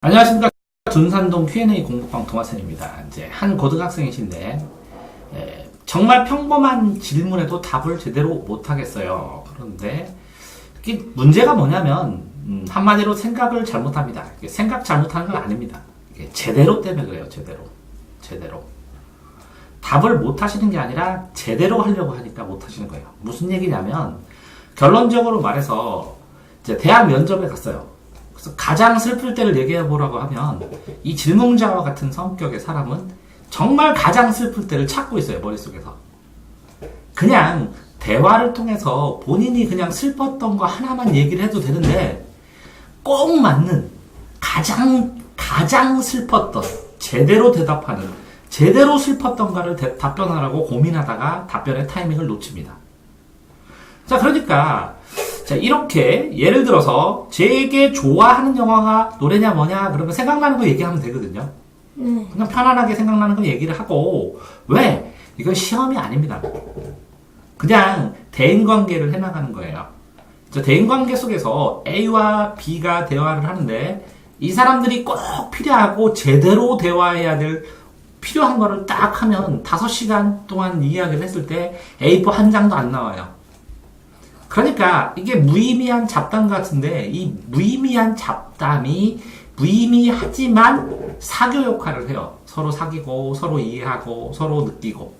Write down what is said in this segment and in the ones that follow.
안녕하십니까. 둔산동 Q&A 공부방 동화쌤입니다. 이제 한 고등학생이신데 정말 평범한 질문에도 답을 제대로 못하겠어요. 그런데 이게 문제가 뭐냐면 한마디로 생각을 잘못합니다. 생각 잘못하는 건 아닙니다. 이게 제대로 때문에 그래요. 제대로 답을 못하시는 게 아니라 제대로 하려고 하니까 못하시는 거예요. 무슨 얘기냐면 결론적으로 말해서 이제 대학 면접에 갔어요. 그래서 가장 슬플 때를 얘기해 보라고 하면 이 질문자와 같은 성격의 사람은 정말 가장 슬플 때를 찾고 있어요. 머릿속에서. 그냥 대화를 통해서 본인이 그냥 슬펐던 거 하나만 얘기를 해도 되는데 꼭 맞는 가장 슬펐던 제대로 대답하는 제대로 슬펐던가를 답변하라고 고민하다가 답변의 타이밍을 놓칩니다. 자, 그러니까 자, 이렇게 예를 들어서 제게 좋아하는 영화가 노래냐 뭐냐 그러면 생각나는 거 얘기하면 되거든요. 그냥 편안하게 생각나는 거 얘기를 하고 왜? 이건 시험이 아닙니다. 그냥 대인관계를 해나가는 거예요. 대인관계 속에서 A와 B가 대화를 하는데 이 사람들이 꼭 필요하고 제대로 대화해야 될 필요한 거를 딱 하면 5시간 동안 이야기를 했을 때 A4 한 장도 안 나와요. 그러니까 이게 무의미한 잡담 같은데 이 무의미한 잡담이 무의미하지만 사교 역할을 해요. 서로 사귀고 서로 이해하고 서로 느끼고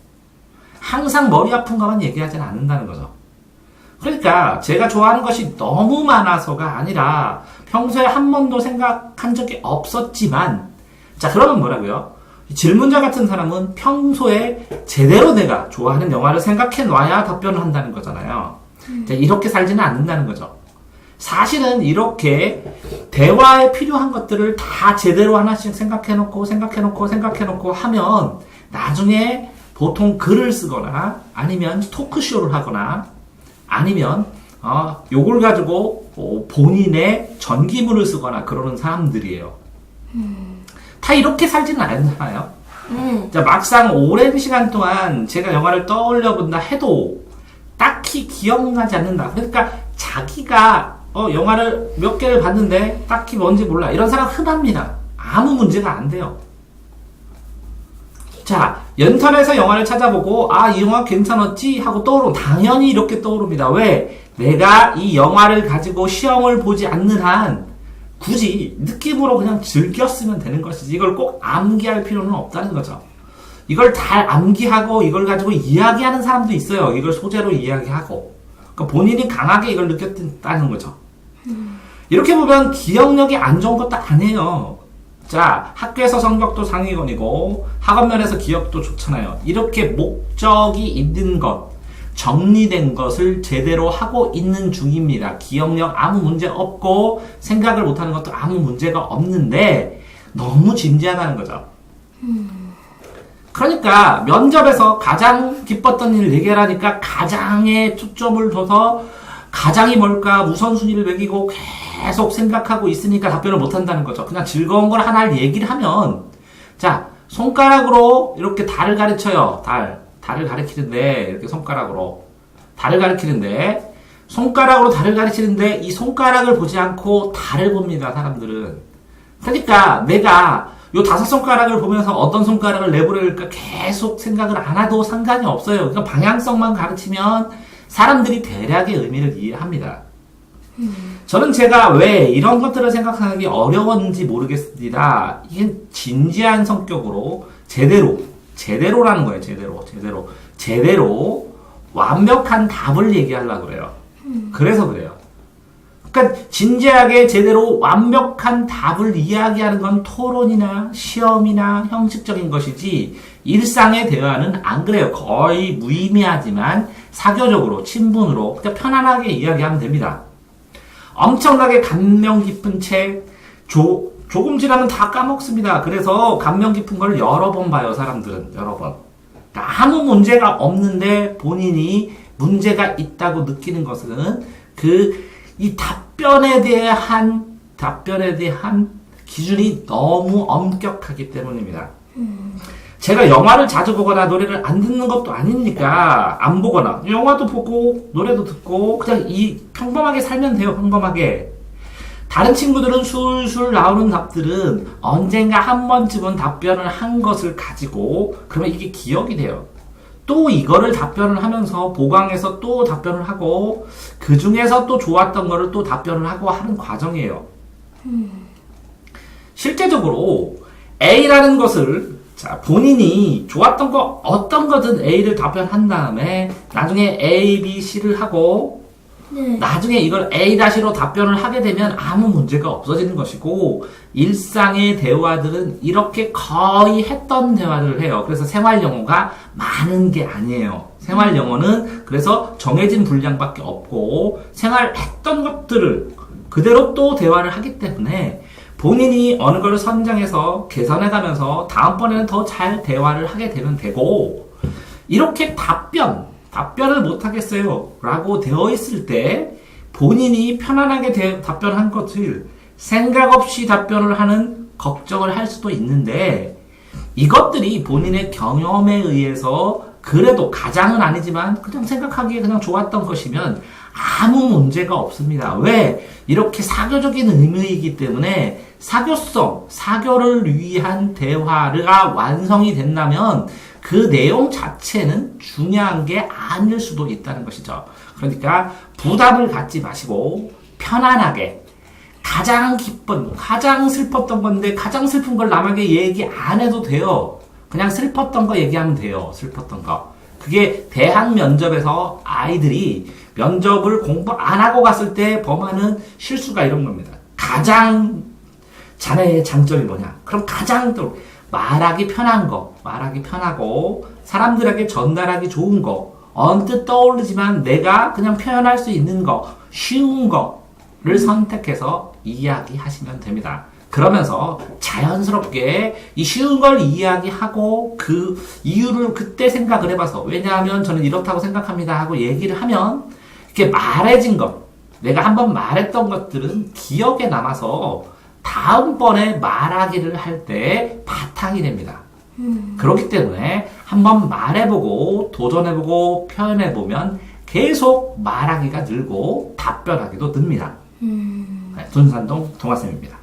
항상 머리 아픈 것만 얘기하지는 않는다는 거죠. 그러니까 제가 좋아하는 것이 너무 많아서가 아니라 평소에 한 번도 생각한 적이 없었지만 자 그러면 뭐라고요? 질문자 같은 사람은 평소에 제대로 내가 좋아하는 영화를 생각해 놔야 답변을 한다는 거잖아요. 이렇게 살지는 않는다는 거죠. 사실은 이렇게 대화에 필요한 것들을 다 제대로 하나씩 생각해놓고 하면 나중에 보통 글을 쓰거나 아니면 토크쇼를 하거나 아니면 요걸 가지고 본인의 전기물을 쓰거나 그러는 사람들이에요. 다 이렇게 살지는 않잖아요. 자, 막상 오랜 시간 동안 제가 영화를 떠올려 본다 해도 딱히 기억나지 않는다. 그러니까 자기가 영화를 몇 개를 봤는데 딱히 뭔지 몰라. 이런 사람 흔합니다. 아무 문제가 안 돼요. 자, 인터넷에서 영화를 찾아보고 이 영화 괜찮았지? 하고 떠오르면 당연히 이렇게 떠오릅니다. 왜? 내가 이 영화를 가지고 시험을 보지 않는 한 굳이 느낌으로 그냥 즐겼으면 되는 것이지 이걸 꼭 암기할 필요는 없다는 거죠. 이걸 잘 암기하고 이걸 가지고 이야기하는 사람도 있어요. 이걸 소재로 이야기하고. 그러니까 본인이 강하게 이걸 느꼈다는 거죠. 이렇게 보면 기억력이 안 좋은 것도 아니에요. 자, 학교에서 성적도 상위권이고 학업면에서 기억도 좋잖아요. 이렇게 목적이 있는 것, 정리된 것을 제대로 하고 있는 중입니다. 기억력 아무 문제 없고 생각을 못하는 것도 아무 문제가 없는데 너무 진지하다는 거죠. 그러니까 면접에서 가장 기뻤던 일을 얘기하라니까 가장에 초점을 둬서 가장이 뭘까 우선순위를 매기고 계속 생각하고 있으니까 답변을 못한다는 거죠. 그냥 즐거운 걸 하나를 얘기를 하면 자 손가락으로 이렇게 달을 가르쳐요. 달을 가리키는데 이렇게 손가락으로 달을 가리키는데 이 손가락을 보지 않고 달을 봅니다. 사람들은. 그러니까 내가 요 5손가락을 보면서 어떤 손가락을 내버릴까 계속 생각을 안 해도 상관이 없어요. 그러니까 방향성만 가르치면 사람들이 대략의 의미를 이해합니다. 저는 제가 왜 이런 것들을 생각하는 게 어려웠는지 모르겠습니다. 이게 진지한 성격으로 제대로라는 거예요. 제대로 완벽한 답을 얘기하려고 그래요. 그래서 그래요. 그러니까 진지하게 제대로 완벽한 답을 이야기하는 건 토론이나 시험이나 형식적인 것이지 일상의 대화는 안 그래요. 거의 무의미하지만 사교적으로 친분으로 그냥 편안하게 이야기하면 됩니다. 엄청나게 감명 깊은 책 조금 지나면 다 까먹습니다. 그래서 감명 깊은 걸 여러 번 봐요. 사람들은 여러 번. 그러니까 아무 문제가 없는데 본인이 문제가 있다고 느끼는 것은 이 답변에 대한 기준이 너무 엄격하기 때문입니다. 제가 영화를 자주 보거나 노래를 안 듣는 것도 아니니까 안 보거나 영화도 보고 노래도 듣고 그냥 평범하게 살면 돼요. 평범하게. 다른 친구들은 술술 나오는 답들은 언젠가 한 번쯤은 답변을 한 것을 가지고 그러면 이게 기억이 돼요. 또 이거를 답변을 하면서 보강해서 또 답변을 하고 그 중에서 또 좋았던 거를 또 답변을 하고 하는 과정이에요. 실제적으로 A라는 것을 자, 본인이 좋았던 거 어떤 거든 A를 답변한 다음에 나중에 A, B, C를 하고 네. 나중에 이걸 A-로 답변을 하게 되면 아무 문제가 없어지는 것이고 일상의 대화들은 이렇게 거의 했던 대화를 해요. 그래서 생활 영어가 많은 게 아니에요. 생활 영어는 그래서 정해진 분량밖에 없고 생활했던 것들을 그대로 또 대화를 하기 때문에 본인이 어느 걸 선정해서 개선해가면서 다음번에는 더 잘 대화를 하게 되면 되고 이렇게 답변을 못하겠어요 라고 되어 있을 때 본인이 편안하게 답변한 것을 생각 없이 답변을 하는 걱정을 할 수도 있는데 이것들이 본인의 경험에 의해서 그래도 가장은 아니지만 그냥 생각하기에 그냥 좋았던 것이면 아무 문제가 없습니다. 왜? 이렇게 사교적인 의미이기 때문에 사교를 위한 대화가 완성이 된다면 그 내용 자체는 중요한 게 아닐 수도 있다는 것이죠. 그러니까 부담을 갖지 마시고 편안하게 가장 기쁜, 가장 슬펐던 건데 가장 슬픈 걸 남에게 얘기 안 해도 돼요. 그냥 슬펐던 거 얘기하면 돼요. 슬펐던 거. 그게 대학 면접에서 아이들이 면접을 공부 안 하고 갔을 때 범하는 실수가 이런 겁니다. 가장 자네의 장점이 뭐냐? 그럼 가장 또 말하기 편한 거, 말하기 편하고 사람들에게 전달하기 좋은 거, 언뜻 떠오르지만 내가 그냥 표현할 수 있는 거, 쉬운 거를 선택해서 이야기하시면 됩니다. 그러면서 자연스럽게 이 쉬운 걸 이야기하고 그 이유를 그때 생각을 해봐서 왜냐하면 저는 이렇다고 생각합니다 하고 얘기를 하면 이렇게 말해진 것, 내가 한번 말했던 것들은 기억에 남아서 다음번에 말하기를 할 때 바탕이 됩니다. 그렇기 때문에 한번 말해보고 도전해보고 표현해보면 계속 말하기가 늘고 답변하기도 늡니다. 둔산동 동아쌤입니다.